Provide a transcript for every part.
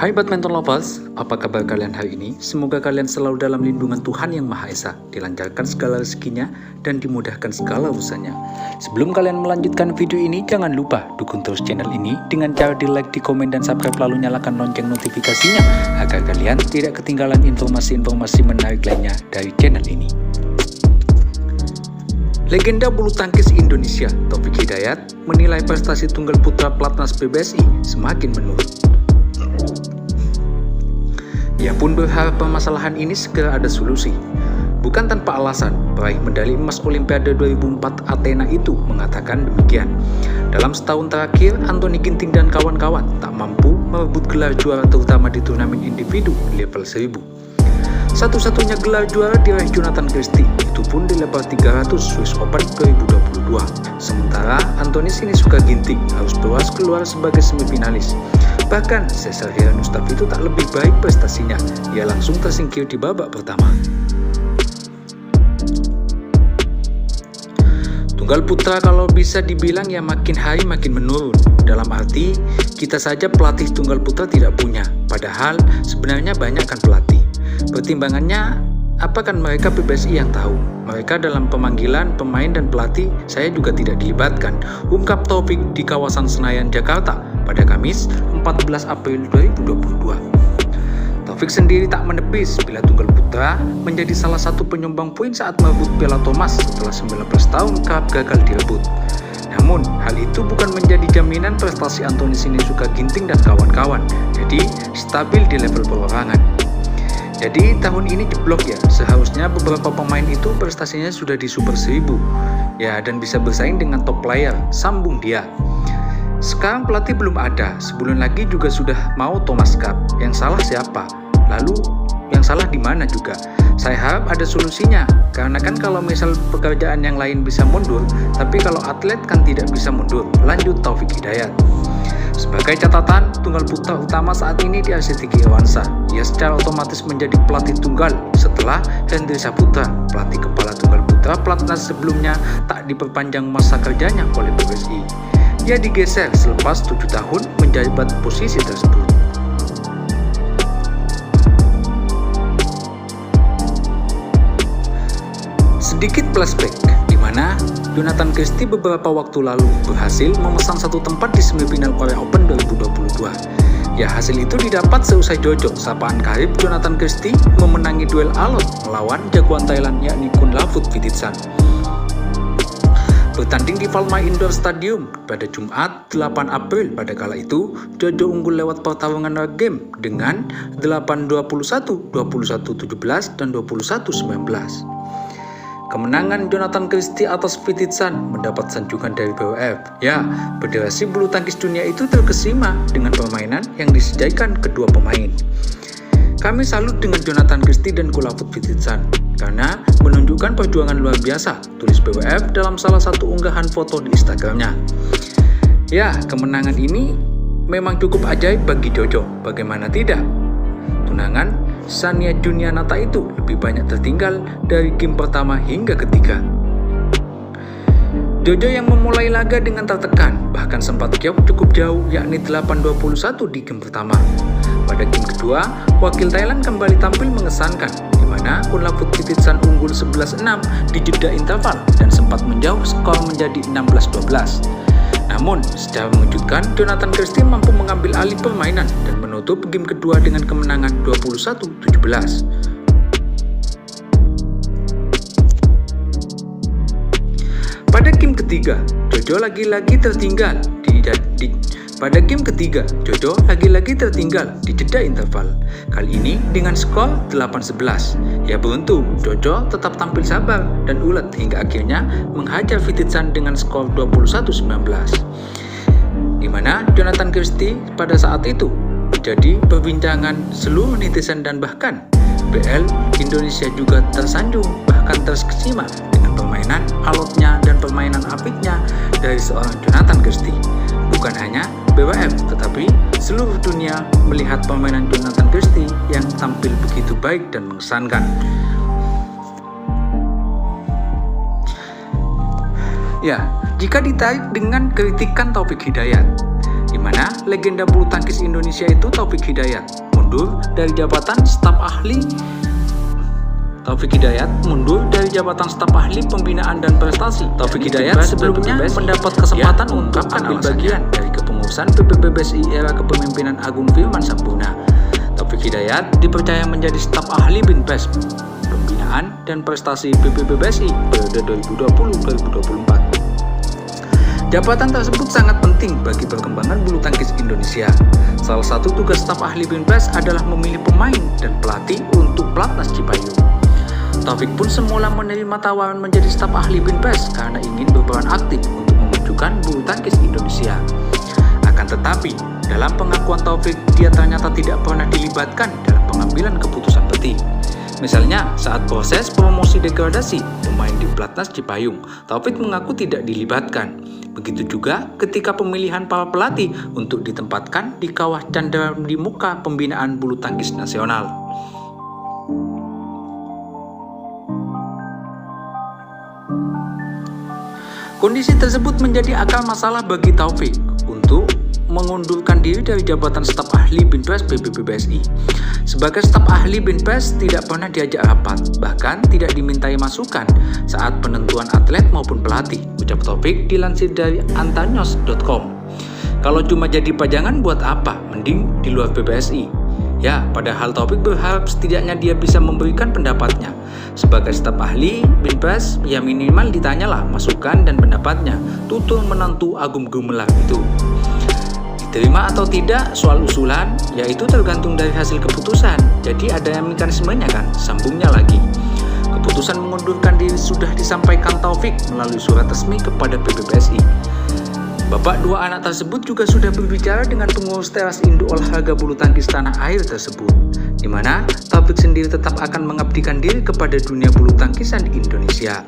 Hai badminton lovers, apa kabar kalian hari ini? Semoga kalian selalu dalam lindungan Tuhan Yang Maha Esa, dilancarkan segala rezekinya dan dimudahkan segala urusannya. Sebelum kalian melanjutkan video ini, jangan lupa dukung terus channel ini dengan cara di like, di komen, dan subscribe, lalu nyalakan lonceng notifikasinya agar kalian tidak ketinggalan informasi-informasi menarik lainnya dari channel ini. Legenda bulu tangkis Indonesia, Taufik Hidayat, menilai prestasi tunggal putra pelatnas PBSI semakin menurun. Ia pun berharap permasalahan ini segera ada solusi. Bukan tanpa alasan, peraih medali emas Olimpiade 2004 Athena itu mengatakan demikian. Dalam setahun terakhir, Anthony Ginting dan kawan-kawan tak mampu merebut gelar juara terutama di turnamen individu level 1000. Satu-satunya gelar juara diraih Jonathan Christie, itu pun di level 300 Swiss Open 2022. Sementara Anthony Sinisuka Ginting harus berwas keluar sebagai semifinalis. Bahkan Cesar Hiranustaf itu tak lebih baik prestasinya, ia langsung tersingkir di babak pertama. Tunggal putra kalau bisa dibilang ya makin hari makin menurun. Dalam arti, kita saja pelatih tunggal putra tidak punya, padahal sebenarnya banyak kan pelatih. Pertimbangannya, apa kan mereka PBSI yang tahu. Mereka dalam pemanggilan pemain dan pelatih, saya juga tidak dilibatkan, ungkap Taufik di kawasan Senayan, Jakarta pada Kamis 14 April 2022. Taufik sendiri tak menepis bila tunggal putra menjadi salah satu penyumbang poin saat merebut Piala Thomas setelah 19 tahun kerap gagal direbut. Namun, hal itu bukan menjadi jaminan prestasi Anthony Sinisuka Ginting dan kawan-kawan, jadi stabil di level perorangan. Jadi tahun ini jeblok ya, seharusnya beberapa pemain itu prestasinya sudah di Super 1000 ya, dan bisa bersaing dengan top player, sambung dia. Sekarang pelatih belum ada, sebulan lagi juga sudah mau Thomas Cup. Yang salah siapa? Lalu yang salah di mana juga? Saya harap ada solusinya, karena kan kalau misal pekerjaan yang lain bisa mundur, tapi kalau atlet kan tidak bisa mundur. Lanjut Taufik Hidayat. Sebagai catatan, tunggal putra utama saat ini di Arsitiki Irwansyah. Ia secara otomatis menjadi pelatih tunggal setelah Hendry Saputra, pelatih kepala tunggal putra pelatnas sebelumnya, tak diperpanjang masa kerjanya oleh PBSI. Ia digeser selepas 7 tahun menjabat posisi tersebut. Sedikit flashback, di mana Jonathan Christie beberapa waktu lalu berhasil memesan satu tempat di semifinal Korea Open 2022. Ya, hasil itu didapat seusai Jojo, sapaan karib Jonathan Christie memenangi duel alot melawan jagoan Thailand yakni Kunlavut Phitithsan. Bertanding di Valma Indoor Stadium pada Jumat 8 April, pada kala itu Jojo unggul lewat pertarungan game dengan 8-21, 21-17, dan 21-19. Kemenangan Jonathan Christie atas Phitithsan mendapat sanjungan dari BWF. Ya, Federasi Bulu Tangkis Dunia itu terkesima dengan permainan yang disediakan kedua pemain. Kami salut dengan Jonathan Christie dan Kunlavut Phitithsan karena menunjukkan perjuangan luar biasa, tulis BWF dalam salah satu unggahan foto di Instagramnya. Ya, kemenangan ini memang cukup ajaib bagi Jojo, bagaimana tidak? Tunangan Sania Junianata itu lebih banyak tertinggal dari game pertama hingga ketiga. Jojo yang memulai laga dengan tertekan, bahkan sempat kiok cukup jauh yakni 8-21 di game pertama. Pada game kedua, wakil Thailand kembali tampil mengesankan, di mana Kunlavut Phitithsan unggul 11-6 di jeda interval dan sempat menjauh skor menjadi 16-12. Namun, secara mengejutkan, Jonathan Christie mampu mengambil alih permainan dan menutup game kedua dengan kemenangan 21-17. Pada game ketiga, Jojo lagi-lagi tertinggal di jeda interval. Kali ini dengan skor 8-11. Ya beruntung, Jojo tetap tampil sabar dan ulet hingga akhirnya menghajar Phitithsan dengan skor 21-19. Di mana Jonathan Christie pada saat itu menjadi perbincangan seluruh netizen dan bahkan BL Indonesia juga tersanjung, bahkan terkesima dengan permainan alotnya dan permainan apiknya dari seorang Jonathan Christie. Bukan hanya BWF, tetapi seluruh dunia melihat permainan Jonathan Christie yang tampil begitu baik dan mengesankan. Ya, jika ditarik dengan kritikan Taufik Hidayat, di di mana legenda bulu tangkis Indonesia itu Taufik Hidayat mundur dari jabatan staf ahli pembinaan dan prestasi. Taufik Hidayat sebelumnya mendapat kesempatan untuk ambil bagian dari kepengurusan PBBSI era kepemimpinan Agung Firman Sambuna. Taufik Hidayat dipercaya menjadi staf ahli Binpres Pembinaan dan Prestasi PBBSI periode 2020-2024. Jabatan tersebut sangat penting bagi perkembangan bulu tangkis Indonesia. Salah satu tugas staf ahli Binpres adalah memilih pemain dan pelatih untuk Platnas Cipayung. Taufik pun semula menerima tawaran menjadi staf ahli Binpres karena ingin berperan aktif untuk memajukan bulu tangkis Indonesia. Akan tetapi, dalam pengakuan Taufik, dia ternyata tidak pernah dilibatkan dalam pengambilan keputusan penting. Misalnya, saat proses promosi degradasi pemain di Platnas Cipayung, Taufik mengaku tidak dilibatkan. Begitu juga ketika pemilihan para pelatih untuk ditempatkan di kawah Chandra di muka pembinaan bulu tangkis nasional. Kondisi tersebut menjadi akar masalah bagi Taufik untuk mengundurkan diri dari jabatan staf ahli Binpres PBBSI. Sebagai staf ahli Binpres tidak pernah diajak rapat, bahkan tidak dimintai masukan saat penentuan atlet maupun pelatih, ucap Taufik dilansir dari antanyos.com. Kalau cuma jadi pajangan buat apa? Mending di luar PBSI. Ya, padahal Taufik berharap setidaknya dia bisa memberikan pendapatnya. Sebagai staf ahli Binpres, ya minimal ditanyalah masukan dan pendapatnya. Tutur menantu Agung Gumelar itu. Diterima atau tidak soal usulan, yaitu tergantung dari hasil keputusan. Jadi ada yang mekanismenya kan, sambungnya lagi. Keputusan mengundurkan diri sudah disampaikan Taufik melalui surat resmi kepada PBBSI. Bapak dua anak tersebut juga sudah berbicara dengan pengurus teras induk olahraga bulu tangkis tanah air tersebut, di mana Taufik sendiri tetap akan mengabdikan diri kepada dunia bulu tangkisan di Indonesia.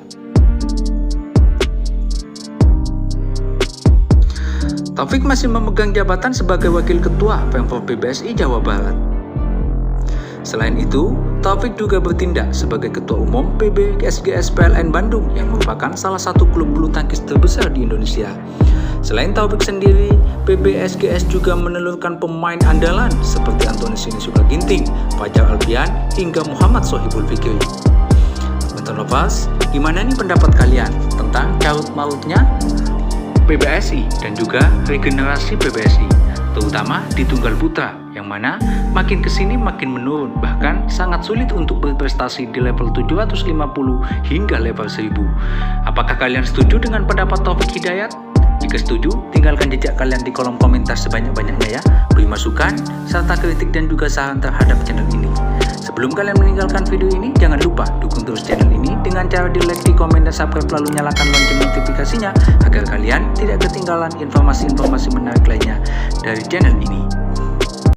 Taufik masih memegang jabatan sebagai Wakil Ketua Pemprov PBSI Jawa Barat. Selain itu, Taufik juga bertindak sebagai Ketua Umum PBSGS PLN Bandung yang merupakan salah satu klub bulu tangkis terbesar di Indonesia. Selain Taufik sendiri, PBSGS juga menelurkan pemain andalan seperti Antoni Sinisuka Ginting, Fajar Alfian, hingga Muhammad Sohibul Fikri. Bentar lepas, gimana nih pendapat kalian tentang carut marutnya PBSI dan juga regenerasi PBSI, terutama di tunggal putra, yang mana makin kesini makin menurun, bahkan sangat sulit untuk berprestasi di level 750 hingga level 1000. Apakah kalian setuju dengan pendapat Taufik Hidayat? Jika setuju, tinggalkan jejak kalian di kolom komentar sebanyak-banyaknya ya. Beri masukan, serta kritik dan juga saran terhadap channel ini. Sebelum kalian meninggalkan video ini, jangan lupa dukung terus channel ini dengan cara di like, di komen, dan subscribe, lalu nyalakan lonceng notifikasinya agar kalian tidak ketinggalan informasi-informasi menarik lainnya dari channel ini.